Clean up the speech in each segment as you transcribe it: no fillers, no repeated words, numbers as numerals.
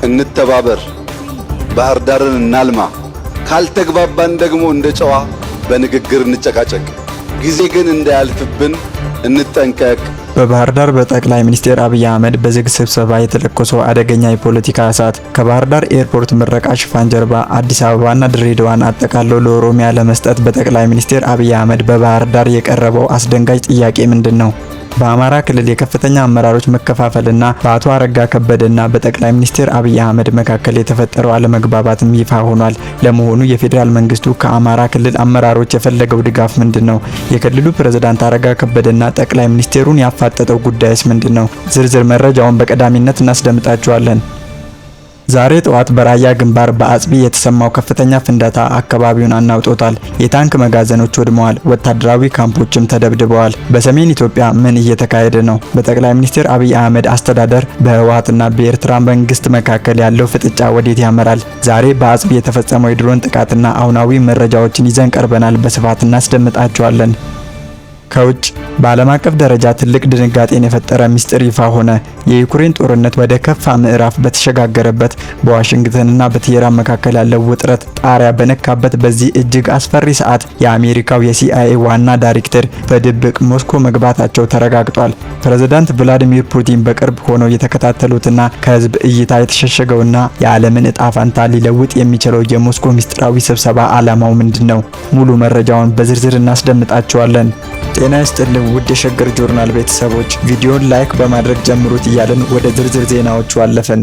እንተባበር፣ ባህር ዳርን እናልማ። ካልተግባባን ደግሞ እንደ ጨዋ በንግግር እንጨቃጨቅ። ጊዜ ግን እንዳያልፍብን እንጠንቀቅ። በባህር ዳር በጠቅላይ ሚኒስትር አብይ አህመድ በዝግ ስብሰባ የተለኮሰው አደገኛ የፖለቲካ እሳት ከባህር ዳር ኤርፖርት ምረቃ ሽፋን ጀርባ አዲስ አበባና ድሬዳዋን አጠቃሎ ለኦሮሚያ ለመስጠት በጠቅላይ ሚኒስትር አብይ አህመድ በባህር ዳር የቀረበው አስደንጋጭ ጥያቄ ምንድነው? በአማራ ክልል የከፍተኛ አመራሮች መከፋፈልና በአቶ አረጋ ከበደና በጠቅላይ ሚኒስትር አብይ አህመድ መካከል የተፈጠረው አለመግባባትም ይፋ ሆኗል። ለመሆኑ የፌዴራል መንግስቱ ከአማራ ክልል አመራሮች የፈለገው ድጋፍ ምንድነው? የክልሉ ፕሬዝዳንት አረጋ ከበደና ጠቅላይ ሚኒስትሩን ያፋጠጠው ጉዳይስ ምንድነው? ዝርዝር መረጃውን በቀዳሚነት እናስደምጣችኋለን። ዛሬ ጠዋት በራያ ግንባር በአጽቢ የተሰማው ከፍተኛ ፍንዳታ አካባቢውን አናውጦታል። የታንክ መጋዘኖች ወድመዋል፣ ወታደራዊ ካምፖችም ተደብድበዋል። በሰሜን ኢትዮጵያ ምን እየተካሄደ ነው? በጠቅላይ ሚኒስትር አብይ አህመድ አስተዳደር በህወሓትና በኤርትራ መንግስት መካከል ያለው ፍጥጫ ወዴት ያመራል? ዛሬ በአጽቢ የተፈጸመው የድሮን ጥቃትና አሁናዊ መረጃዎችን ይዘን ቀርበናል። በስፋት እናስደምጣቸዋለን። ከውጭ በዓለም አቀፍ ደረጃ ትልቅ ድንጋጤን የፈጠረ ሚስጥር ይፋ ሆነ። የዩክሬን ጦርነት ወደ ከፋ ምዕራፍ በተሸጋገረበት በዋሽንግተንና በቴህራን መካከል ያለው ውጥረት ጣሪያ በነካበት በዚህ እጅግ አስፈሪ ሰዓት የአሜሪካው የሲአይኤ ዋና ዳይሬክተር በድብቅ ሞስኮ መግባታቸው ተረጋግጧል። ፕሬዝዳንት ቭላዲሚር ፑቲን በቅርብ ሆነው የተከታተሉትና ከህዝብ እይታ የተሸሸገውና የዓለምን እጣ ፈንታ ሊለውጥ የሚችለው የሞስኮ ሚስጥራዊ ስብሰባ ዓላማው ምንድነው? ሙሉ መረጃውን በዝርዝር እናስደምጣቸዋለን። ጤና ይስጥልን ውድ የሸገር ጆርናል ቤተሰቦች፣ ቪዲዮን ላይክ በማድረግ ጀምሩት እያልን ወደ ዝርዝር ዜናዎቹ አለፈን።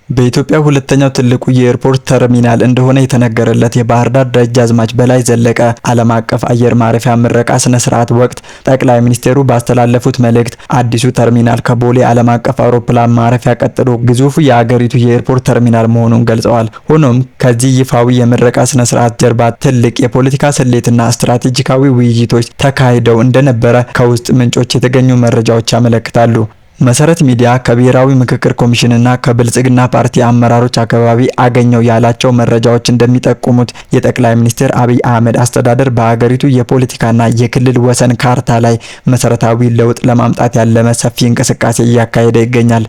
በኢትዮጵያ ሁለተኛው ትልቁ የኤርፖርት ተርሚናል እንደሆነ የተነገረለት የባህር ዳር ደጃዝማች በላይ ዘለቀ ዓለም አቀፍ አየር ማረፊያ ምረቃ ስነ ስርዓት ወቅት ጠቅላይ ሚኒስትሩ ባስተላለፉት መልእክት አዲሱ ተርሚናል ከቦሌ ዓለም አቀፍ አውሮፕላን ማረፊያ ቀጥሎ ግዙፉ የአገሪቱ የኤርፖርት ተርሚናል መሆኑን ገልጸዋል። ሆኖም ከዚህ ይፋዊ የምረቃ ስነ ስርዓት ጀርባ ትልቅ የፖለቲካ ስሌትና ስትራቴጂካዊ ውይይቶች ተካሂደው እንደነበረ ከውስጥ ምንጮች የተገኙ መረጃዎች ያመለክታሉ። መሰረት ሚዲያ ከብሔራዊ ምክክር ኮሚሽንና ከብልጽግና ፓርቲ አመራሮች አካባቢ አገኘው ያላቸው መረጃዎች እንደሚጠቁሙት የጠቅላይ ሚኒስትር አብይ አህመድ አስተዳደር በአገሪቱ የፖለቲካና የክልል ወሰን ካርታ ላይ መሰረታዊ ለውጥ ለማምጣት ያለመ ሰፊ እንቅስቃሴ እያካሄደ ይገኛል።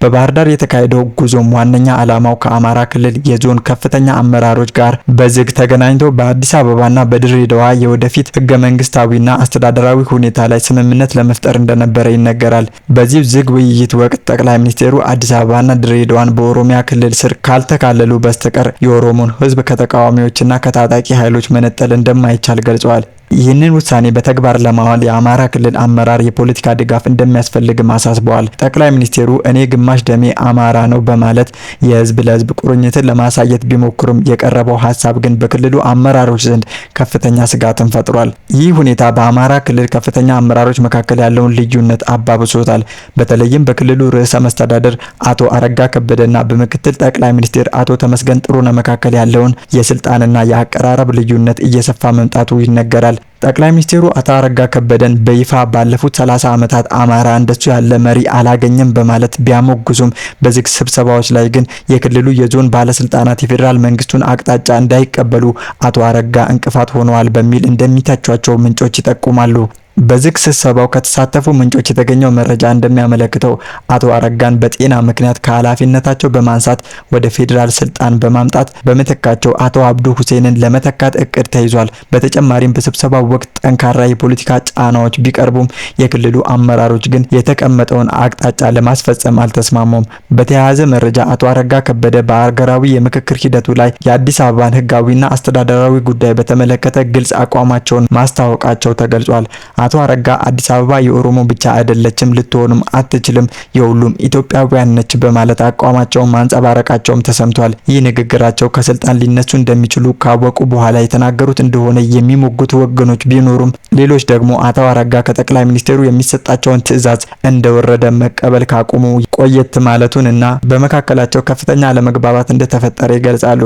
በባህር ዳር የተካሄደው ጉዞም ዋነኛ ዓላማው ከአማራ ክልል የዞን ከፍተኛ አመራሮች ጋር በዝግ ተገናኝቶ በአዲስ አበባና በድሬዳዋ የወደፊት ህገ መንግስታዊና አስተዳደራዊ ሁኔታ ላይ ስምምነት ለመፍጠር እንደነበረ ይነገራል። በዚህ ዝግ ውይይት ወቅት ጠቅላይ ሚኒስትሩ አዲስ አበባና ድሬዳዋን በኦሮሚያ ክልል ስር ካልተካለሉ በስተቀር የኦሮሞን ህዝብ ከተቃዋሚዎችና ከታጣቂ ኃይሎች መነጠል እንደማይቻል ገልጸዋል። ይህንን ውሳኔ በተግባር ለማዋል የአማራ ክልል አመራር የፖለቲካ ድጋፍ እንደሚያስፈልግም አሳስበዋል። ጠቅላይ ሚኒስትሩ እኔ ግማሽ ደሜ አማራ ነው በማለት የህዝብ ለህዝብ ቁርኝትን ለማሳየት ቢሞክሩም የቀረበው ሀሳብ ግን በክልሉ አመራሮች ዘንድ ከፍተኛ ስጋትን ፈጥሯል። ይህ ሁኔታ በአማራ ክልል ከፍተኛ አመራሮች መካከል ያለውን ልዩነት አባብሶታል። በተለይም በክልሉ ርዕሰ መስተዳደር አቶ አረጋ ከበደና በምክትል ጠቅላይ ሚኒስትር አቶ ተመስገን ጥሩነህ መካከል ያለውን የስልጣንና የአቀራረብ ልዩነት እየሰፋ መምጣቱ ይነገራል። ጠቅላይ ሚኒስትሩ አቶ አረጋ ከበደን በይፋ ባለፉት 30 ዓመታት አማራ እንደሱ ያለ መሪ አላገኘም በማለት ቢያሞግዙም በዝግ ስብሰባዎች ላይ ግን የክልሉ የዞን ባለስልጣናት የፌዴራል መንግስቱን አቅጣጫ እንዳይቀበሉ አቶ አረጋ እንቅፋት ሆነዋል በሚል እንደሚተቿቸው ምንጮች ይጠቁማሉ። በዝግ ስብሰባው ከተሳተፉ ምንጮች የተገኘው መረጃ እንደሚያመለክተው አቶ አረጋን በጤና ምክንያት ከኃላፊነታቸው በማንሳት ወደ ፌዴራል ስልጣን በማምጣት በመተካቸው አቶ አብዱ ሁሴንን ለመተካት እቅድ ተይዟል። በተጨማሪም በስብሰባው ወቅት ጠንካራ የፖለቲካ ጫናዎች ቢቀርቡም የክልሉ አመራሮች ግን የተቀመጠውን አቅጣጫ ለማስፈጸም አልተስማሙም። በተያያዘ መረጃ አቶ አረጋ ከበደ በአገራዊ የምክክር ሂደቱ ላይ የአዲስ አበባን ህጋዊና አስተዳደራዊ ጉዳይ በተመለከተ ግልጽ አቋማቸውን ማስታወቃቸው ተገልጿል። አቶ አረጋ አዲስ አበባ የኦሮሞ ብቻ አይደለችም፣ ልትሆንም አትችልም፣ የሁሉም ኢትዮጵያውያን ነች በማለት አቋማቸውን ማንጸባረቃቸውም ተሰምቷል። ይህ ንግግራቸው ከስልጣን ሊነሱ እንደሚችሉ ካወቁ በኋላ የተናገሩት እንደሆነ የሚሞግቱ ወገኖች ቢኖሩም ሌሎች ደግሞ አቶ አረጋ ከጠቅላይ ሚኒስትሩ የሚሰጣቸውን ትዕዛዝ እንደወረደ መቀበል ካቆሙ ቆየት ማለቱን እና በመካከላቸው ከፍተኛ አለመግባባት እንደተፈጠረ ይገልጻሉ።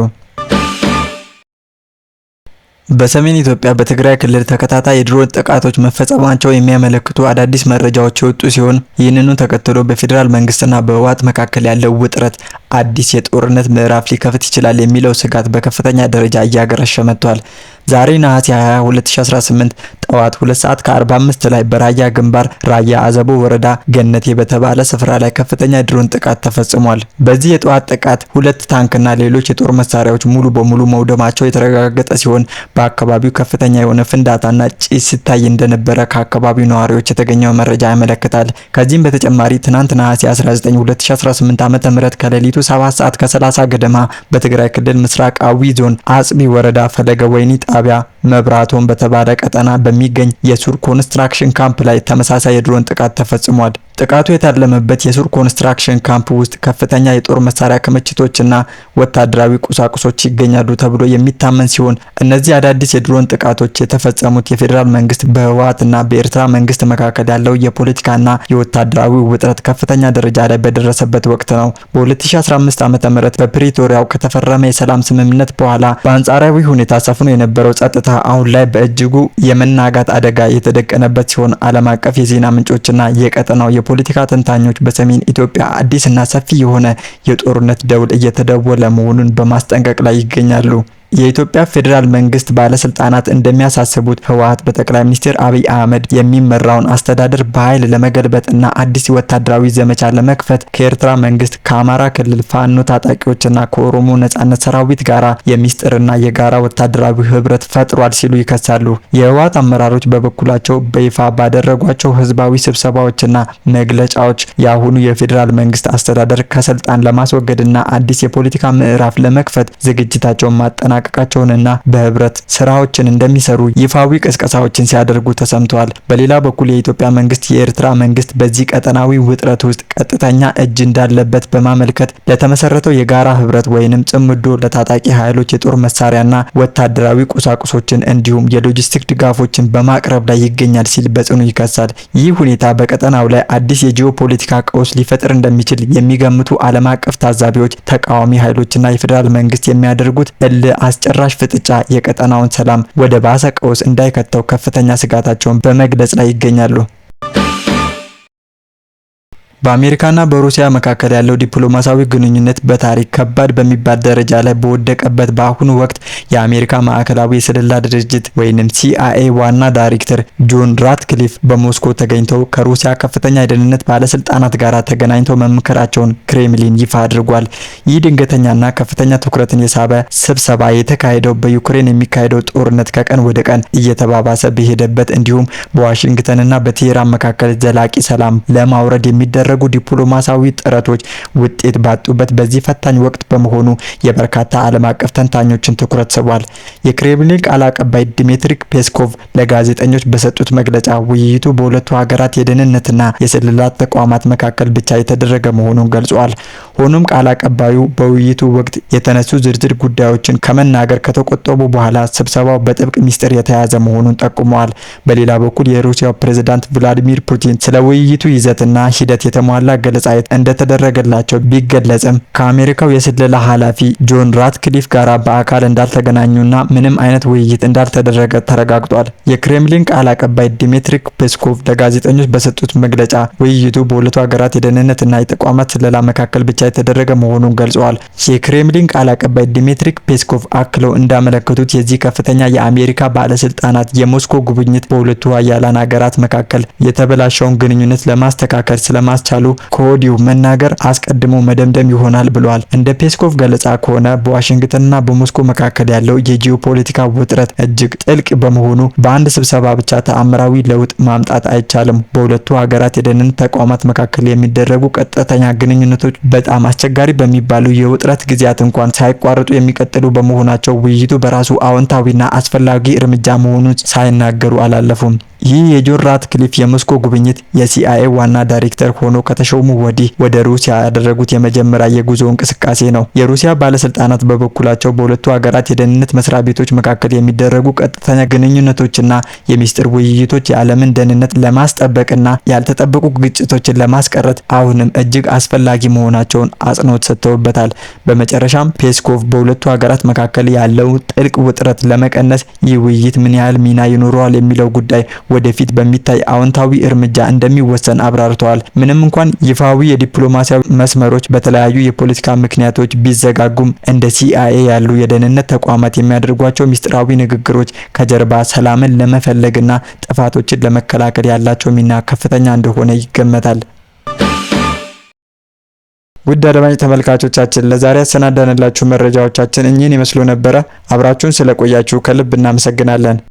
በሰሜን ኢትዮጵያ በትግራይ ክልል ተከታታይ የድሮን ጥቃቶች መፈጸማቸው የሚያመለክቱ አዳዲስ መረጃዎች የወጡ ሲሆን ይህንኑ ተከትሎ በፌዴራል መንግስትና በህወሓት መካከል ያለው ውጥረት አዲስ የጦርነት ምዕራፍ ሊከፍት ይችላል የሚለው ስጋት በከፍተኛ ደረጃ እያገረሸ መጥቷል። ዛሬ ነሐሴ 20 2018 ጠዋት 2 ሰዓት ከ45 ላይ በራያ ግንባር ራያ አዘቦ ወረዳ ገነቴ በተባለ ስፍራ ላይ ከፍተኛ የድሮን ጥቃት ተፈጽሟል። በዚህ የጠዋት ጥቃት 2 ታንክና ሌሎች የጦር መሳሪያዎች ሙሉ በሙሉ መውደማቸው የተረጋገጠ ሲሆን በአካባቢው ከፍተኛ የሆነ ፍንዳታና ጭስ ሲታይ እንደነበረ ከአካባቢው ነዋሪዎች የተገኘው መረጃ ያመለክታል። ከዚህም በተጨማሪ ትናንት ነሐሴ 19 2018 ዓ.ም ከሌሊቱ 7 ሰዓት ከ30 ገደማ በትግራይ ክልል ምስራቃዊ ዞን አጽቢ ወረዳ ፈለገ ወይኒ ጣቢያ መብራቶን በተባለ ቀጠና በሚገኝ የሱር ኮንስትራክሽን ካምፕ ላይ ተመሳሳይ የድሮን ጥቃት ተፈጽሟል። ጥቃቱ የታለመበት የሱር ኮንስትራክሽን ካምፕ ውስጥ ከፍተኛ የጦር መሳሪያ ክምችቶችና ወታደራዊ ቁሳቁሶች ይገኛሉ ተብሎ የሚታመን ሲሆን እነዚህ አዳዲስ የድሮን ጥቃቶች የተፈጸሙት የፌዴራል መንግስት በህወሓትና በኤርትራ መንግስት መካከል ያለው የፖለቲካና የወታደራዊ ውጥረት ከፍተኛ ደረጃ ላይ በደረሰበት ወቅት ነው። በ2015 ዓ.ም በፕሪቶሪያው ከተፈረመ የሰላም ስምምነት በኋላ በአንጻራዊ ሁኔታ ሰፍኖ የነበረው ጸጥታ አሁን ላይ በእጅጉ የመናጋት አደጋ የተደቀነበት ሲሆን ዓለም አቀፍ የዜና ምንጮችና የቀጠናው የፖለቲካ ተንታኞች በሰሜን ኢትዮጵያ አዲስና ሰፊ የሆነ የጦርነት ደውል እየተደወለ መሆኑን በማስጠንቀቅ ላይ ይገኛሉ። የኢትዮጵያ ፌዴራል መንግስት ባለስልጣናት እንደሚያሳስቡት ህወሓት በጠቅላይ ሚኒስትር አብይ አህመድ የሚመራውን አስተዳደር በኃይል ለመገልበጥና አዲስ ወታደራዊ ዘመቻ ለመክፈት ከኤርትራ መንግስት፣ ከአማራ ክልል ፋኖ ታጣቂዎችና ከኦሮሞ ነጻነት ሰራዊት ጋራ የሚስጥርና የጋራ ወታደራዊ ህብረት ፈጥሯል ሲሉ ይከሳሉ። የህወሓት አመራሮች በበኩላቸው በይፋ ባደረጓቸው ህዝባዊ ስብሰባዎችና መግለጫዎች የአሁኑ የፌዴራል መንግስት አስተዳደር ከስልጣን ለማስወገድና አዲስ የፖለቲካ ምዕራፍ ለመክፈት ዝግጅታቸውን ማጠናቀቃቸውንና በህብረት ስራዎችን እንደሚሰሩ ይፋዊ ቅስቀሳዎችን ሲያደርጉ ተሰምተዋል። በሌላ በኩል የኢትዮጵያ መንግስት የኤርትራ መንግስት በዚህ ቀጠናዊ ውጥረት ውስጥ ቀጥተኛ እጅ እንዳለበት በማመልከት ለተመሰረተው የጋራ ህብረት ወይንም ጽምዶ ለታጣቂ ኃይሎች የጦር መሳሪያና ወታደራዊ ቁሳቁሶችን እንዲሁም የሎጂስቲክ ድጋፎችን በማቅረብ ላይ ይገኛል ሲል በጽኑ ይከሳል። ይህ ሁኔታ በቀጠናው ላይ አዲስ የጂኦፖለቲካ ቀውስ ሊፈጥር እንደሚችል የሚገምቱ ዓለም አቀፍ ታዛቢዎች ተቃዋሚ ኃይሎችና የፌዴራል መንግስት የሚያደርጉት አስጨራሽ ፍጥጫ የቀጠናውን ሰላም ወደ ባሰ ቀውስ እንዳይከተው ከፍተኛ ስጋታቸውን በመግለጽ ላይ ይገኛሉ። በአሜሪካና በሩሲያ መካከል ያለው ዲፕሎማሲያዊ ግንኙነት በታሪክ ከባድ በሚባል ደረጃ ላይ በወደቀበት በአሁኑ ወቅት የአሜሪካ ማዕከላዊ የስለላ ድርጅት ወይንም CIA ዋና ዳይሬክተር ጆን ራትክሊፍ በሞስኮ ተገኝተው ከሩሲያ ከፍተኛ የደህንነት ባለስልጣናት ጋር ተገናኝተው መምከራቸውን ክሬምሊን ይፋ አድርጓል። ይህ ድንገተኛና ከፍተኛ ትኩረትን የሳበ ስብሰባ የተካሄደው በዩክሬን የሚካሄደው ጦርነት ከቀን ወደ ቀን እየተባባሰ በሄደበት እንዲሁም በዋሽንግተንና በቴህራን መካከል ዘላቂ ሰላም ለማውረድ የሚደረጉ ዲፕሎማሲያዊ ጥረቶች ውጤት ባጡበት በዚህ ፈታኝ ወቅት በመሆኑ የበርካታ ዓለም አቀፍ ተንታኞችን ትኩረት ስቧል። የክሬምሊን ቃል አቀባይ ዲሚትሪ ፔስኮቭ ለጋዜጠኞች በሰጡት መግለጫ ውይይቱ በሁለቱ ሀገራት የደህንነትና የስለላ ተቋማት መካከል ብቻ የተደረገ መሆኑን ገልጿል። ሆኖም ቃል አቀባዩ በውይይቱ ወቅት የተነሱ ዝርዝር ጉዳዮችን ከመናገር ከተቆጠቡ በኋላ ስብሰባው በጥብቅ ሚስጥር የተያዘ መሆኑን ጠቁመዋል። በሌላ በኩል የሩሲያው ፕሬዝዳንት ቭላዲሚር ፑቲን ስለ ውይይቱ ይዘትና ሂደት የተሟላ ገለጻ እንደተደረገላቸው ቢገለጽም ከአሜሪካው የስለላ ኃላፊ ጆን ራትክሊፍ ጋር በአካል እንዳልተገናኙና ምንም አይነት ውይይት እንዳልተደረገ ተረጋግጧል። የክሬምሊን ቃል አቀባይ ዲሚትሪ ፔስኮቭ ለጋዜጠኞች በሰጡት መግለጫ ውይይቱ በሁለቱ ሀገራት የደህንነትና የተቋማት ስለላ መካከል ብቻ የተደረገ መሆኑን ገልጸዋል። የክሬምሊን ቃል አቀባይ ዲሚትሪ ፔስኮቭ አክለው እንዳመለከቱት የዚህ ከፍተኛ የአሜሪካ ባለስልጣናት የሞስኮ ጉብኝት በሁለቱ ሀያላን ሀገራት መካከል የተበላሸውን ግንኙነት ለማስተካከል ስለማስቻሉ ከወዲሁ መናገር አስቀድሞ መደምደም ይሆናል ብለዋል። እንደ ፔስኮቭ ገለጻ ከሆነ በዋሽንግተንና በሞስኮ መካከል ያለው የጂኦፖለቲካ ውጥረት እጅግ ጥልቅ በመሆኑ በአንድ ስብሰባ ብቻ ተአምራዊ ለውጥ ማምጣት አይቻልም። በሁለቱ ሀገራት የደህንነት ተቋማት መካከል የሚደረጉ ቀጥተኛ ግንኙነቶች በጣም አስቸጋሪ በሚባሉ የውጥረት ጊዜያት እንኳን ሳይቋረጡ የሚቀጥሉ በመሆናቸው ውይይቱ በራሱ አዎንታዊና አስፈላጊ እርምጃ መሆኑን ሳይናገሩ አላለፉም። ይህ የጆን ራትክሊፍ የሞስኮ ጉብኝት የሲአይኤ ዋና ዳይሬክተር ሆኖ ከተሾሙ ወዲህ ወደ ሩሲያ ያደረጉት የመጀመሪያ የጉዞ እንቅስቃሴ ነው። የሩሲያ ባለስልጣናት በበኩላቸው በሁለቱ ሀገራት የደህንነት መስሪያ ቤቶች መካከል የሚደረጉ ቀጥተኛ ግንኙነቶችና የሚስጥር ውይይቶች የዓለምን ደህንነት ለማስጠበቅና ያልተጠበቁ ግጭቶችን ለማስቀረት አሁንም እጅግ አስፈላጊ መሆናቸውን አጽንኦት ሰጥተውበታል። በመጨረሻም ፔስኮቭ በሁለቱ ሀገራት መካከል ያለው ጥልቅ ውጥረት ለመቀነስ ይህ ውይይት ምን ያህል ሚና ይኖረዋል የሚለው ጉዳይ ወደፊት በሚታይ አዎንታዊ እርምጃ እንደሚወሰን አብራርተዋል። ምንም እንኳን ይፋዊ የዲፕሎማሲያዊ መስመሮች በተለያዩ የፖለቲካ ምክንያቶች ቢዘጋጉም እንደ CIA ያሉ የደህንነት ተቋማት የሚያደርጓቸው ሚስጥራዊ ንግግሮች ከጀርባ ሰላምን ለመፈለግና ጥፋቶችን ለመከላከል ያላቸው ሚና ከፍተኛ እንደሆነ ይገመታል። ውድ አድማጭ ተመልካቾቻችን ለዛሬ ያሰናዳንላችሁ መረጃዎቻችን እኚህን ይመስሉ ነበረ። አብራችሁን ስለቆያችሁ ከልብ እናመሰግናለን።